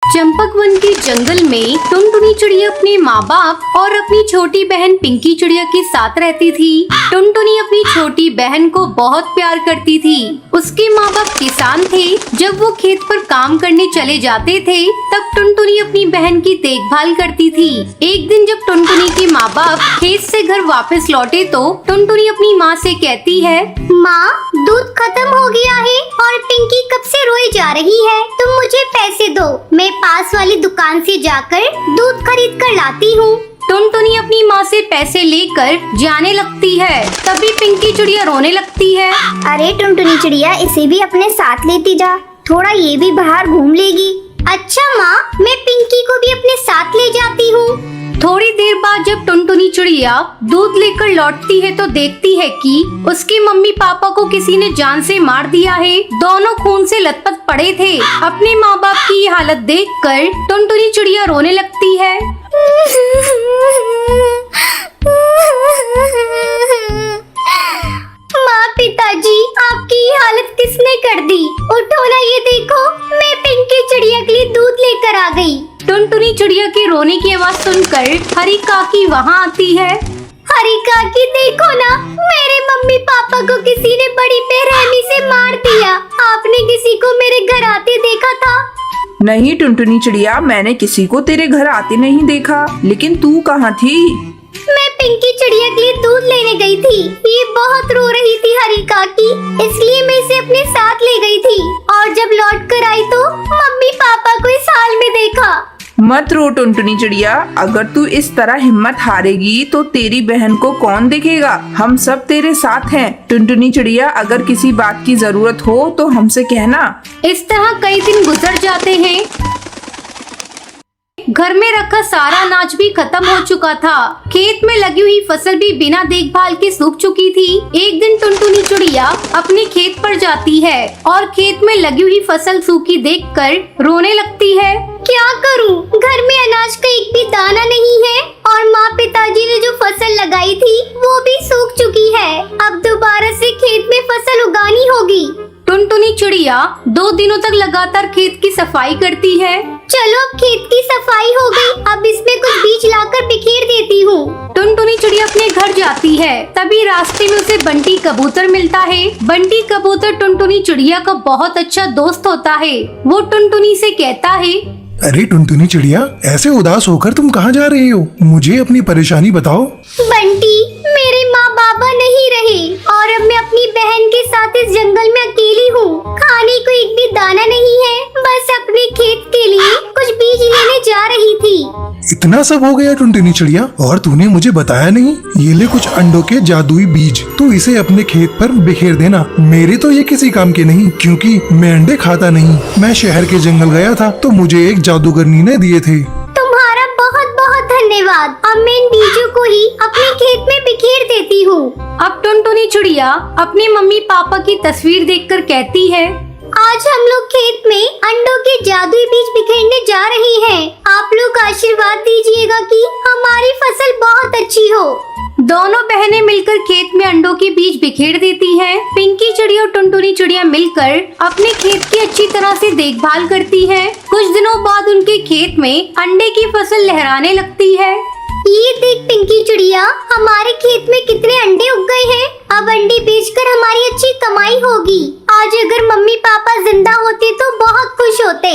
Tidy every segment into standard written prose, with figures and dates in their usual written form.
चंपकवन के जंगल में टुनटुनी चिड़िया अपने माँ बाप और अपनी छोटी बहन पिंकी चिड़िया के साथ रहती थी। टुनटुनी अपनी छोटी बहन को बहुत प्यार करती थी। उसके माँ बाप किसान थे। जब वो खेत पर काम करने चले जाते थे तब टुनटुनी अपनी बहन की देखभाल करती थी। एक दिन जब टुनटुनी के माँ बाप खेत से घर वापस लौटे तो टुनटुनी अपनी माँ से कहती है, माँ, दूध खत्म हो गया है और पिंकी कब से रोई जा रही है। तुम मुझे पैसे दो, मैं पास वाली दुकान से जाकर दूध खरीद कर लाती हूँ। टुनटुनी अपनी माँ से पैसे लेकर जाने लगती है। तभी पिंकी चिड़िया रोने लगती है। अरे टुनटुनी चिड़िया, इसे भी अपने साथ लेती जा, थोड़ा ये भी बाहर घूम लेगी। अच्छा माँ, मैं पिंकी को भी अपने साथ ले जाती हूँ। थोड़ी देर बाद जब टुनटुनी चिड़िया दूध लेकर लौटती है तो देखती है कि उसके मम्मी पापा को किसी ने जान से मार दिया है। दोनों खून से लथपथ पड़े थे। अपने माँ बाप की ये हालत देखकर टुनटुनी चिड़िया रोने लगती है। माँ, पिताजी, आपकी ये हालत किसने कर दी? उठो ना, ये देखो, मैं पिंकी चिड़िया के लिए दूध लेकर आ गई। टुनटुनी चिड़िया के रोने की आवाज सुनकर हरी काकी वहाँ आती है। हरी काकी, देखो ना, मेरे मम्मी पापा को किसी ने बड़ी बेरहमी से मार दिया। आपने किसी को मेरे घर आते देखा था? नहीं टुनटुनी चिड़िया, मैंने किसी को तेरे घर आते नहीं देखा। लेकिन तू कहाँ थी? मैं पिंकी चिड़िया के लिए दूध लेने गई थी। ये बहुत रो रही थी हरी काकी, इसलिए मैं इसे अपने साथ ले गई थी। और जब लौट कर आई तो मम्मी पापा को इस हाल में देखा। मत रो टुनटुनी चिड़िया, अगर तू इस तरह हिम्मत हारेगी तो तेरी बहन को कौन देखेगा? हम सब तेरे साथ हैं। टुनटुनी चिड़िया, अगर किसी बात की जरूरत हो तो हमसे कहना। इस तरह कई दिन गुजर जाते हैं। घर में रखा सारा अनाज भी खत्म हो चुका था। खेत में लगी हुई फसल भी बिना देखभाल के सूख चुकी थी। एक दिन टुनटुनी चिड़िया अपने खेत पर जाती है और खेत में लगी हुई फसल सूखी देखकर रोने लगती है। क्या करूं? घर में अनाज का एक भी दाना नहीं है और माँ पिताजी ने जो फसल लगाई थी वो भी सूख चुकी है। अब दोबारा से खेत में फसल उगानी होगी। टुनटुनी चिड़िया 2 दिनों तक लगातार खेत की सफाई करती है। चलो, अब खेत की सफाई हो गई, अब इसमें कुछ बीज लाकर बिखेर देती हूँ। टुनटुनी चिड़िया अपने घर जाती है। तभी रास्ते में उसे बंटी कबूतर मिलता है। बंटी कबूतर टुनटुनी चिड़िया का बहुत अच्छा दोस्त होता है। वो टुनटुनी से कहता है, अरे टुनटुनी चिड़िया, ऐसे उदास होकर तुम कहाँ जा रही हो? मुझे अपनी परेशानी बताओ। बंटी, मेरे माँ बाबा नहीं रहे और अब मैं अपनी बहन के साथ इस जंगल में अकेली हूँ। खाने को एक भी दाना नहीं है, बस अपने खेत के लिए कुछ बीज लेने जा रही थी। इतना सब हो गया टुनटुनी चिड़िया, और तूने मुझे बताया नहीं? ये ले कुछ अंडों के जादुई बीज, तू इसे अपने खेत पर बिखेर देना। मेरे तो ये किसी काम के नहीं, क्योंकि मैं अंडे खाता नहीं। मैं शहर के जंगल गया था तो मुझे एक जादूगरनी ने दिए थे। तुम्हारा बहुत बहुत धन्यवाद। अब मैं इन बीजों को ही अपने खेत में बिखेर देती हूँ। अब टुनटुनी चिड़िया अपने मम्मी पापा की तस्वीर देखकर कहती है, आज हम लोग खेत में अंडों के जादुई बीज बिखेरने जा रहे हैं। आप लोग आशीर्वाद दीजिएगा कि हमारी फसल बहुत अच्छी हो। दोनों बहनें मिलकर खेत में अंडों के बीज बिखेर देती हैं। पिंकी चिड़िया और टुनटुनी चिड़िया मिलकर अपने खेत की अच्छी तरह से देखभाल करती हैं। कुछ दिनों बाद उनके खेत में अंडे की फसल लहराने लगती है। ये देख पिंकी चिड़िया, हमारे खेत में कितने अंडे उग गए हैं। अब अंडे बेचकर हमारी अच्छी कमाई होगी। आज अगर मम्मी पापा जिंदा होते तो बहुत खुश होते।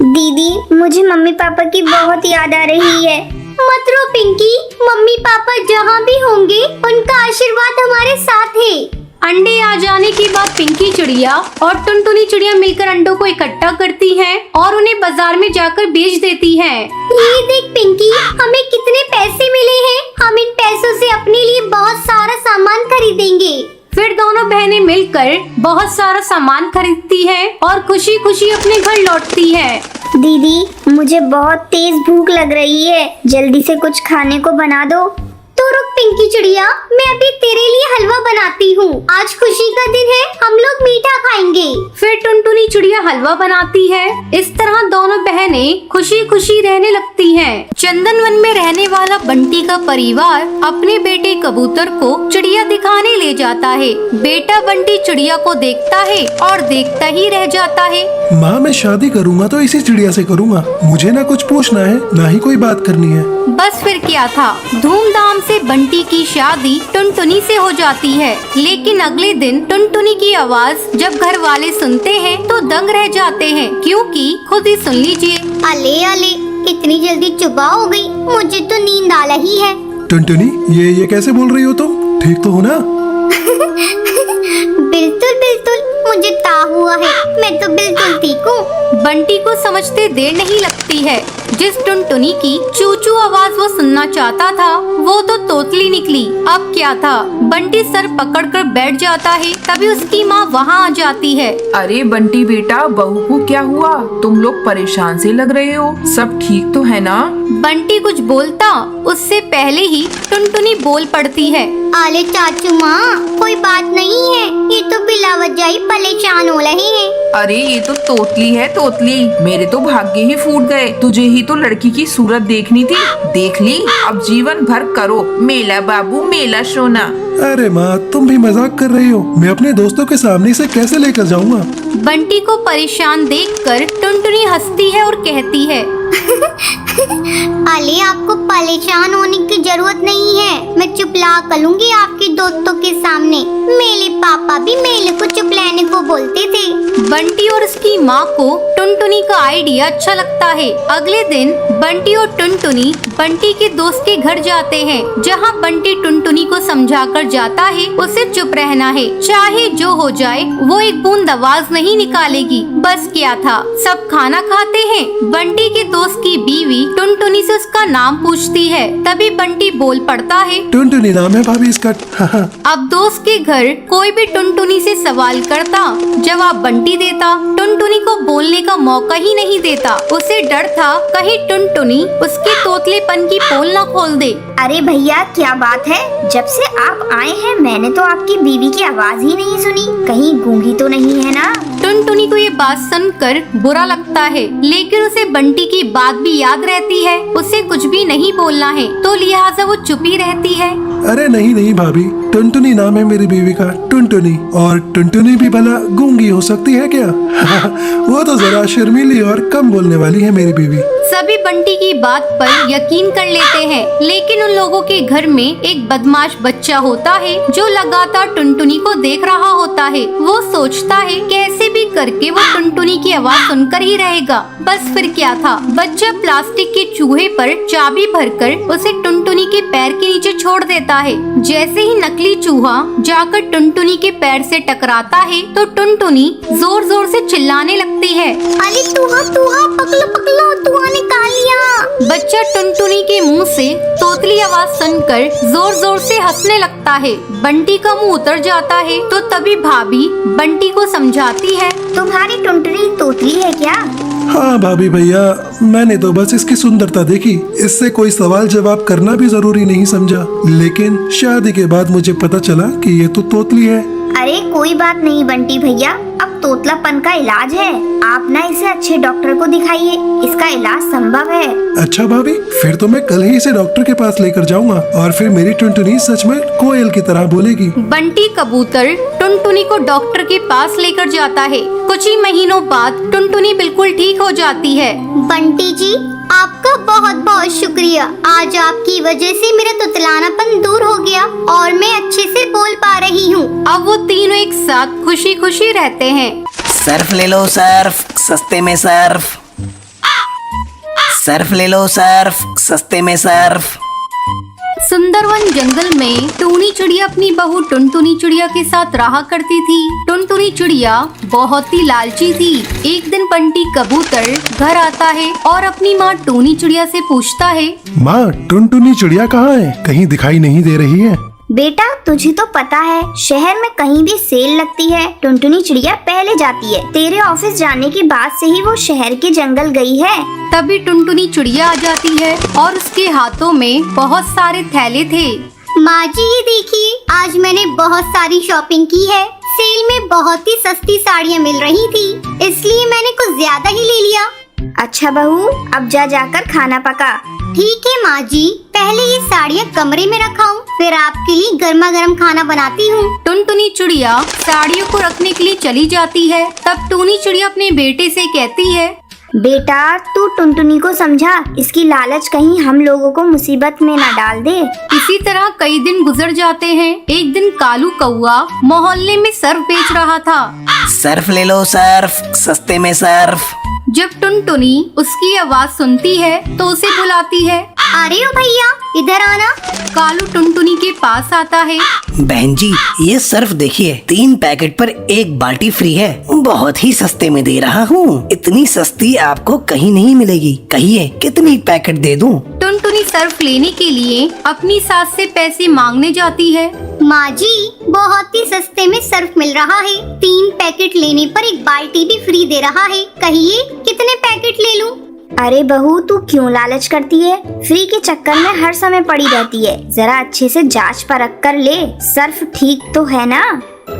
दीदी, मुझे मम्मी पापा की बहुत याद आ रही है। मत रो पिंकी, मम्मी पापा जहाँ भी होंगे उनका आशीर्वाद हमारे साथ है। अंडे आ जाने के बाद पिंकी चिड़िया और टुनटुनी चिड़िया मिलकर अंडों को इकट्ठा करती हैं और उन्हें बाजार में जाकर बेच देती हैं। ये देख पिंकी, हमें कितने पैसे मिले हैं। हम इन पैसों से अपने लिए बहुत सारा सामान खरीदेंगे। फिर दोनों बहनें मिलकर बहुत सारा सामान खरीदती हैं और खुशी खुशी अपने घर लौटती हैं। दीदी, मुझे बहुत तेज भूख लग रही है, जल्दी से कुछ खाने को बना दो। तो रुक पिंकी चिड़िया, मैं अभी तेरे लिए हलवा बनाती हूँ। आज खुशी का दिन है, हम लोग मीठा खाएंगे। फिर टुनटुनी चिड़िया हलवा बनाती है। इस तरह दोनों बहनें खुशी खुशी रहने लगती हैं। चंदनवन में रहने वाला बंटी का परिवार अपने बेटे कबूतर को चिड़िया दिखाने ले जाता है। बेटा बंटी चिड़िया को देखता है और देखता ही रह जाता है। माँ, मैं शादी करूँगा तो इसी चिड़िया से करूँगा। मुझे ना कुछ पूछना है, ना ही कोई बात करनी है। बस फिर क्या था, धूमधाम से बंटी की शादी टुनटुनी से हो जाती है। लेकिन अगले दिन टुनटुनी की आवाज जब घर वाले सुनते हैं तो दंग रह जाते हैं, क्योंकि खुद ही सुन लीजिए। अले अले, इतनी जल्दी सुबह हो गई, मुझे तो नींद आ रही है। टुनटुनी, ये कैसे बोल रही हो तुम? ठीक तो हो ना? बिल्कुल बिल्कुल, मुझे ता हुआ है, मैं तो बिल्कुल ठीक हूँ। बंटी को समझते देर नहीं लगती है। जिस टुनटुनी की चू-चू आवाज वो सुनना चाहता था वो तो तोतली निकली। अब क्या था, बंटी सर पकड़कर बैठ जाता है। तभी उसकी माँ वहाँ आ जाती है। अरे बंटी बेटा, बहू को क्या हुआ? तुम लोग परेशान से लग रहे हो, सब ठीक तो है ना? बंटी कुछ बोलता उससे पहले ही टुनटुनी बोल पड़ती है। आले चाचू माँ, कोई बात नहीं है, ये तो बिला वजह ही परेशान हो रहे हैं। अरे ये तो तोतली है, तोतली। मेरे तो भाग्य ही फूट गए। तुझे ही तो लड़की की सूरत देखनी थी, देख ली। अब जीवन भर करो मेला बाबू मेला सोना। अरे माँ, तुम भी मजाक कर रही हो। मैं अपने दोस्तों के सामने इसे कैसे लेकर जाऊँगा? बंटी को परेशान देखकर टुनटुनी हंसती है और कहती है, अले आपको परेशान होने की जरूरत नहीं है, मैं चुपला करूंगी आपके दोस्तों के सामने। मेरे पापा भी मेले को चुप लेने को बोलते थे। बंटी और उसकी माँ को टुनटुनी का आइडिया अच्छा लगता है। अगले दिन बंटी और टुनटुनी बंटी के दोस्त के घर जाते हैं, जहाँ बंटी टुनटुनी को समझाकर जाता है उसे चुप रहना है, चाहे जो हो जाए वो एक बूंद आवाज नहीं निकालेगी। बस क्या था, सब खाना खाते हैं। बंटी के दोस्त की बीवी टुनटुनी से उसका नाम पूछती है। तभी बंटी बोल पड़ता है, टुनटुनी नाम है भाभी इसका। अब दोस्त के घर कोई भी टुनटुनी से सवाल करता, जवाब बंटी देता। टुनटुनी को बोलने का मौका ही नहीं देता। उसे डर था कहीं टुनटुनी उसके तोतलेपन की पोल न खोल दे। अरे भैया, क्या बात है? जब से आप आए हैं मैंने तो आपकी बीवी की आवाज ही नहीं सुनी, कहीं गूंगी तो नहीं है ना? टुनटुनी को ये बात सुनकर बुरा लगता है, लेकिन उसे बंटी की बात भी याद रहती है। उसे कुछ भी नहीं बोलना है, तो लिहाजा वो चुप ही रहती है। अरे नहीं नहीं भाभी, टुनटुनी नाम है मेरी बीवी का, टुनटुनी। और टुनटुनी भी भला गूंगी हो सकती है क्या? वो तो जरा शर्मीली और कम बोलने वाली है मेरी बीवी। सभी बंटी की बात पर यकीन कर लेते हैं, लेकिन उन लोगों के घर में एक बदमाश बच्चा होता है जो लगातार टुनटुनी को देख रहा होता है। वो सोचता है कैसे भी करके वो टुनटुनी की आवाज सुनकर ही रहेगा। बस फिर क्या था, बच्चा प्लास्टिक के चूहे पर चाबी भरकर उसे टुनटुनी के पैर के नीचे छोड़ देता है। जैसे ही नकली चूहा जाकर टुनटुनी के पैर से टकराता है तो टुनटुनी जोर जोर से चिल्लाने लगती है, अरे तुहा तुहा, पकलो पकलो, तुहा निकाल लिया। बच्चा टुनटुनी के मुंह से तोतली आवाज सुनकर जोर जोर से हंसने लगता है। बंटी का मुंह उतर जाता है। तो तभी भाभी बंटी को समझाती है, तुम्हारी टुनटुनी तोतली है क्या? हाँ भाभी भैया, मैंने तो बस इसकी सुंदरता देखी, इससे कोई सवाल जवाब करना भी जरूरी नहीं समझा। लेकिन शादी के बाद मुझे पता चला कि ये तो तोतली है। अरे कोई बात नहीं बंटी भैया, अब तोतलापन का इलाज है, आप ना इसे अच्छे डॉक्टर को दिखाइए, इसका इलाज संभव है। अच्छा भाभी, फिर तो मैं कल ही इसे डॉक्टर के पास लेकर जाऊंगा और फिर मेरी टुनटुनी सच में कोयल की तरह बोलेगी। बंटी कबूतर टुनटुनी को डॉक्टर के पास लेकर जाता है। कुछ ही महीनों बाद टुनटुनी बिल्कुल ठीक हो जाती है। बंटी जी, आपका बहुत बहुत शुक्रिया। आज आपकी वजह से मेरा तुतलानापन दूर हो गया और मैं अच्छे से बोल पा रही हूँ। अब वो तीनों एक साथ खुशी खुशी रहते हैं। सर्फ ले लो सर्फ, सस्ते में सर्फ। सर्फ ले लो सर्फ, सस्ते में सर्फ। सुंदरवन जंगल में टूनी चिड़िया अपनी बहू टुनटुनी चिड़िया के साथ रहा करती थी। टुनटुनी चिड़िया बहुत ही लालची थी। एक दिन बंटी कबूतर घर आता है और अपनी माँ टूनी चिड़िया से पूछता है, माँ, टुनटुनी चिड़िया कहाँ है? कहीं दिखाई नहीं दे रही है। बेटा, तुझे तो पता है शहर में कहीं भी सेल लगती है, टुनटुनी चिड़िया पहले जाती है। तेरे ऑफिस जाने के बाद से ही वो शहर के जंगल गई है। तभी टुनटुनी चिड़िया आ जाती है और उसके हाथों में बहुत सारे थैले थे। माँ जी ये देखिए, आज मैंने बहुत सारी शॉपिंग की है। सेल में बहुत ही सस्ती साड़ियाँ मिल रही थी, इसलिए मैंने कुछ ज्यादा ही ले लिया। अच्छा बहू, अब जा जाकर खाना पका। ठीक है माँ जी, पहले ये साड़ियाँ कमरे में रखाऊं, फिर आपके लिए गर्मा गर्म खाना बनाती हूँ। टुनटुनी चिड़िया साड़ियों को रखने के लिए चली जाती है। तब टूनी चिड़िया अपने बेटे से कहती है, बेटा तू टुनटुनी को समझा, इसकी लालच कहीं हम लोगों को मुसीबत में न डाल दे। इसी तरह कई दिन गुजर जाते हैं। एक दिन कालू कौआ मोहल्ले में सर्फ बेच रहा था। सर्फ ले लो सर्फ, सस्ते में सर्फ। जब टुनटुनी उसकी आवाज सुनती है तो उसे बुलाती है। अरे ओ भैया, इधर आना। कालू टुनटुनी के पास आता है। बहन जी ये सर्फ देखिए, 3 पैकेट पर 1 बाल्टी फ्री है। बहुत ही सस्ते में दे रहा हूँ। इतनी सस्ती आपको कहीं नहीं मिलेगी। कहिए कितनी पैकेट दे दूँ? टुनटुनी सर्फ लेने के लिए अपनी सास से पैसे मांगने जाती है। माँ जी बहुत ही सस्ते में सर्फ मिल रहा है। 3 पैकेट लेने पर 1 बाल्टी भी फ्री दे रहा है। कहिए कितने पैकेट ले लूं? अरे बहू तू क्यों लालच करती है? फ्री के चक्कर में हर समय पड़ी रहती है। जरा अच्छे से जांच परख कर ले, सर्फ ठीक तो है ना?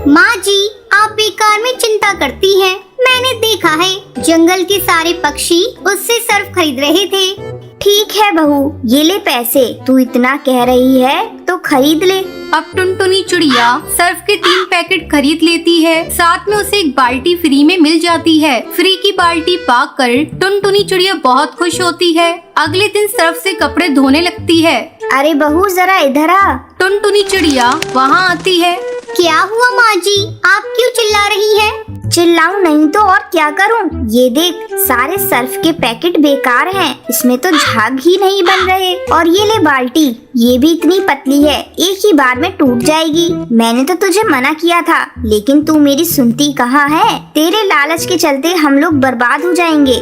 माँ जी आप बेकार में चिंता करती हैं। मैंने देखा है जंगल के सारे पक्षी उससे सर्फ खरीद रहे थे। ठीक है बहू, ये ले पैसे। तू इतना कह रही है तो खरीद ले। अब टुनटुनी चिड़िया सर्फ के 3 पैकेट खरीद लेती है। साथ में उसे 1 बाल्टी फ्री में मिल जाती है। फ्री की बाल्टी पाकर टुनटुनी चिड़िया बहुत खुश होती है। अगले दिन सर्फ से कपड़े धोने लगती है। अरे बहू जरा इधर आ। टुनटुनी चिड़िया वहाँ आती है। क्या हुआ माँ जी, आप क्यों चिल्ला रही हैं? चिल्लाऊं नहीं तो और क्या करूं? ये देख, सारे सर्फ के पैकेट बेकार हैं। इसमें तो झाग ही नहीं बन रहे। और ये ले बाल्टी, ये भी इतनी पतली है, एक ही बार में टूट जाएगी। मैंने तो तुझे मना किया था, लेकिन तू मेरी सुनती कहाँ है? तेरे लालच के चलते हम लोग बर्बाद हो जाएंगे।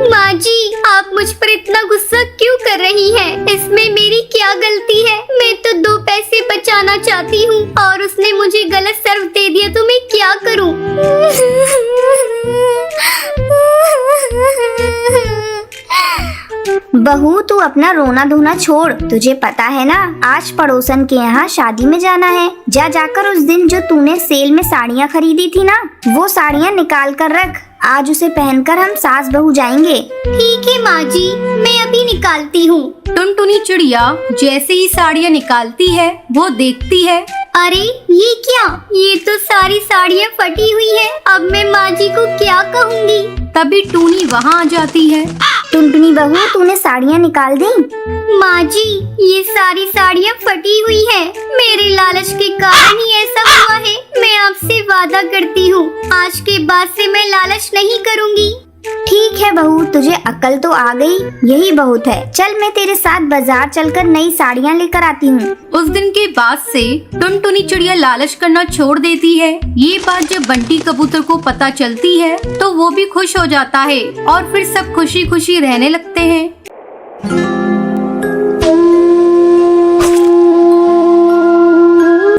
माँ जी आप मुझ पर इतना गुस्सा क्यों कर रही हैं? इसमें मेरी क्या गलती है? मैं तो 2 पैसे बचाना चाहती हूँ और उसने मुझे गलत सर्फ दे दिया तो मैं क्या करूँ? बहू तू अपना रोना धोना छोड़। तुझे पता है ना, आज पड़ोसन के यहाँ शादी में जाना है। जा जाकर उस दिन जो तूने सेल में साड़ियाँ खरीदी थी ना, वो साड़ियाँ निकाल कर रख। आज उसे पहनकर हम सास बहू जाएंगे। ठीक है माँ जी, मैं अभी निकालती हूँ। टुनटुनी चिड़िया जैसे ही साड़ियाँ निकालती है वो देखती है। अरे ये क्या? ये तो सारी साड़ियाँ फटी हुई है। अब मैं माँ जी को क्या कहूँगी? तभी टूनी वहाँ आ जाती है। टुनटुनी बहू तूने साड़ियाँ निकाल दी? माँ जी ये सारी साड़ियाँ फटी हुई हैं। मेरे लालच के कारण ही ऐसा हुआ है। मैं आपसे वादा करती हूँ, आज के बाद से मैं लालच नहीं करूँगी। ठीक है बहू, तुझे अक्ल तो आ गई, यही बहुत है। चल मैं तेरे साथ बाजार चलकर नई साड़ियाँ लेकर आती हूँ। उस दिन के बाद से टुनटुनी चिड़िया लालच करना छोड़ देती है। ये बात जब बंटी कबूतर को पता चलती है तो वो भी खुश हो जाता है और फिर सब खुशी खुशी रहने लगते हैं।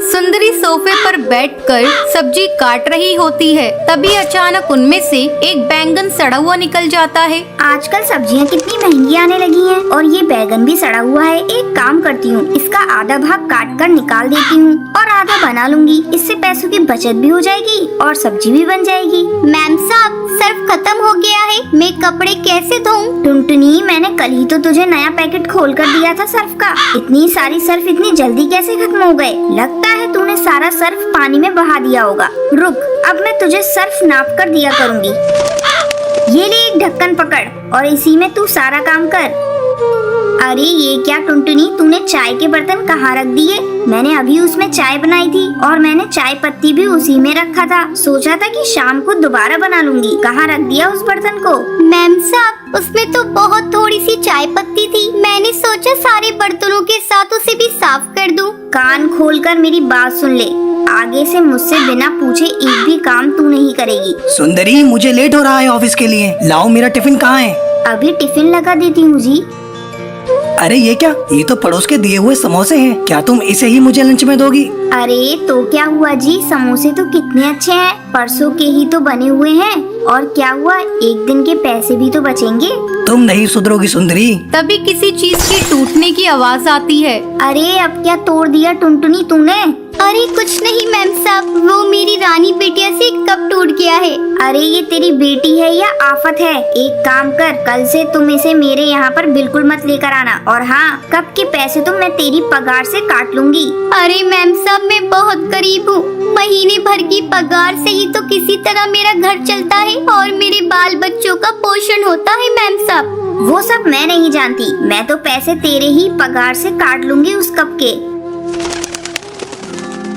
सुंदरी सोफे पर बैठकर सब्जी काट रही होती है। तभी अचानक उनमें से एक बैंगन सड़ा हुआ निकल जाता है। आजकल सब्जियाँ कितनी महंगी आने लगी हैं और ये बैगन भी सड़ा हुआ है। एक काम करती हूँ, इसका आधा भाग काट कर निकाल देती हूँ और आधा बना लूंगी। इससे पैसों की बचत भी हो जाएगी और सब्जी भी बन जाएगी। मैम साहब सर्फ खत्म हो गया है, मैं कपड़े कैसे धोऊं? टुनटुनी मैंने कल ही तो तुझे नया पैकेट खोल कर दिया था सर्फ का। इतनी सारी सर्फ इतनी जल्दी कैसे खत्म हो गए? लगता है तूने सारा सर्फ पानी में बहा दिया होगा। रुक, अब मैं तुझे सर्फ नाप कर दिया करूँगी। ये ले एक ढक्कन पकड़ और इसी में तू सारा काम कर। अरे ये क्या टुनटुनी, तूने चाय के बर्तन कहाँ रख दिए? मैंने अभी उसमें चाय बनाई थी और मैंने चाय पत्ती भी उसी में रखा था। सोचा था कि शाम को दोबारा बना लूंगी। कहाँ रख दिया उस बर्तन को? मैम साहब उसमें तो बहुत थोड़ी सी चाय पत्ती थी। मैंने सोचा सारे बर्तनों के साथ उसे भी साफ कर दूं। कान खोलकर मेरी बात सुन ले, आगे से मुझसे बिना पूछे एक भी काम तू नहीं करेगी। सुंदरी मुझे लेट हो रहा है ऑफिस के लिए। लाओ मेरा टिफिन कहाँ है? अभी टिफिन लगा देती हूँ जी। अरे ये क्या? ये तो पड़ोस के दिए हुए समोसे हैं। क्या तुम इसे ही मुझे लंच में दोगी? अरे तो क्या हुआ जी, समोसे तो कितने अच्छे हैं, परसों के ही तो बने हुए हैं। और क्या हुआ, एक दिन के पैसे भी तो बचेंगे। तुम नहीं सुधरोगी सुंदरी। तभी किसी चीज के टूटने की आवाज आती है। अरे अब क्या तोड़ दिया टुनटुनी तूने? अरे कुछ नहीं मैम साहब, वो मेरी रानी बिटिया से कप टूट गया है। अरे ये तेरी बेटी है या आफत है? एक काम कर, कल से तुम इसे मेरे यहाँ पर बिल्कुल मत लेकर आना। और हाँ, कप के पैसे तो मैं तेरी पगार से काट लूंगी। अरे मैम साहब, मैं बहुत गरीब हूँ। महीने भर की पगार से ही तो किसी तरह मेरा घर चलता है और मेरे बाल बच्चों का पोषण होता है मैम साहब। वो सब मैं नहीं जानती, मैं तो पैसे तेरे ही पगार से काट लूंगी उस कप के।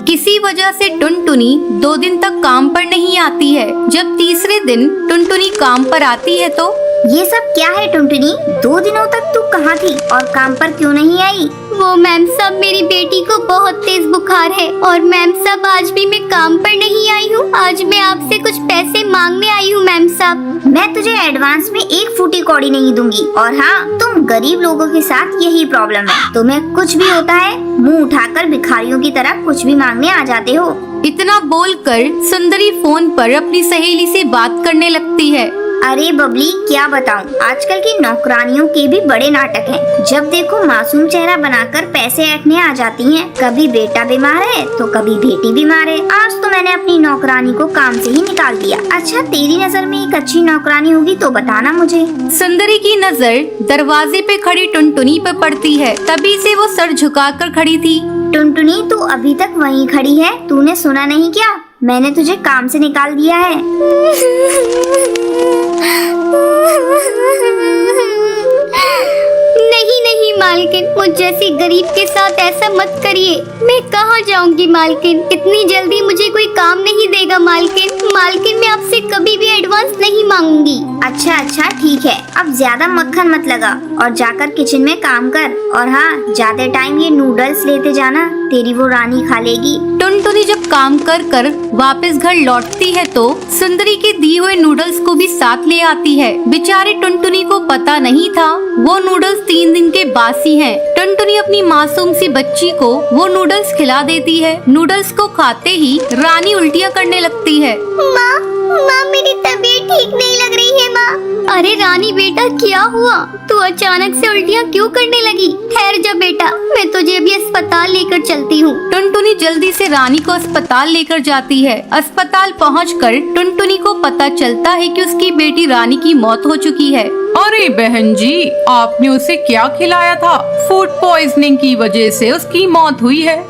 किसी वजह से टुनटुनी 2 दिन तक काम पर नहीं आती है। जब तीसरे दिन टुनटुनी काम पर आती है तो ये सब क्या है टुनटुनी? 2 दिनों तक तू कहाँ थी और काम पर क्यों नहीं आई? वो मैम साहब, मेरी बेटी को बहुत तेज बुखार है और मैम साहब आज भी मैं काम पर नहीं आई हूँ। आज मैं आपसे कुछ पैसे मांगने आई हूँ मैम साहब। मैं तुझे एडवांस में 1 फूटी कौड़ी नहीं दूंगी। और हाँ, तुम गरीब लोगों के साथ यही प्रॉब्लम है, तुम्हें कुछ भी होता है मुंह उठाकर भिखारियों की तरह कुछ भी मांगने आ जाते हो। इतना बोलकर सुंदरी फोन पर अपनी सहेली से बात करने लगती है। अरे बबली, क्या बताऊं, आजकल की नौकरानियों के भी बड़े नाटक हैं। जब देखो मासूम चेहरा बनाकर पैसे ऐंठने आ जाती हैं। कभी बेटा बीमार है तो कभी बेटी बीमार है। आज तो मैंने अपनी नौकरानी को काम से ही निकाल दिया। अच्छा, तेरी नजर में एक अच्छी नौकरानी होगी तो बताना मुझे। सुंदरी की नजर दरवाजे पे खड़ी टुनटुनी पर पड़ती है। तभी से वो सर झुकाकर खड़ी थी। टुनटुनी, तू अभी तक वहीं खड़ी है? तूने सुना नहीं क्या? मैंने तुझे काम से निकाल दिया है। नहीं नहीं मालकिन, मुझ जैसी गरीब के साथ ऐसा मत करिए। मैं कहाँ जाऊंगी मालकिन? इतनी जल्दी मुझे कोई काम नहीं देगा मालकिन। मालकिन, मैं आपसे कभी भी एडवांस नहीं मांगूंगी। अच्छा अच्छा ठीक है, अब ज्यादा मक्खन मत लगा और जाकर किचन में काम कर। और हाँ, ज्यादा टाइम ये नूडल्स लेते जाना, तेरी वो रानी खा लेगी। टुनटुनी जब काम कर कर वापस घर लौटती है तो सुंदरी के दिए हुए नूडल्स को भी साथ ले आती है। बेचारी टुनटुनी को पता नहीं था वो नूडल्स 3 दिन के बासी हैं। टुनटुनी अपनी मासूम सी बच्ची को वो नूडल्स खिला देती है। नूडल्स को खाते ही रानी उल्टियाँ करने लगती है। माँ, मेरी तबीयत ठीक नहीं लग रही है माँ। अरे रानी बेटा, क्या हुआ? तू अचानक से उल्टियाँ क्यों करने लगी? ठहर जा बेटा, मैं तुझे अभी अस्पताल लेकर चलती हूँ। टुनटुनी जल्दी से रानी को अस्पताल लेकर जाती है। अस्पताल पहुंचकर टुनटुनी को पता चलता है कि उसकी बेटी रानी की मौत हो चुकी है। अरे बहन जी, आपने उसे क्या खिलाया था? फूड पॉइजनिंग की वजह से उसकी मौत हुई है।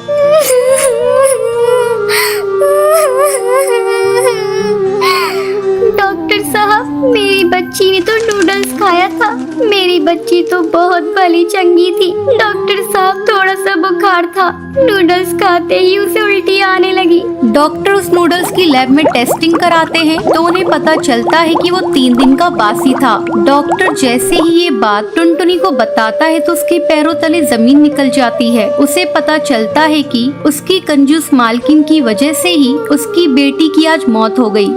डॉक्टर साहब, मेरी बच्ची ने तो नूडल्स खाया था। मेरी बच्ची तो बहुत भली चंगी थी। डॉक्टर साहब, थोड़ा सा बुखार था, नूडल्स खाते ही उसे उल्टी आने लगी। डॉक्टर उस नूडल्स की लैब में टेस्टिंग कराते हैं तो उन्हें पता चलता है कि वो 3 दिन का बासी था। डॉक्टर जैसे ही ये बात टुनटुनी को बताता है तो उसके पैरों तले जमीन निकल जाती है। उसे पता चलता है कि उसकी कंजूस मालकिन की वजह से ही उसकी बेटी की आज मौत हो गई।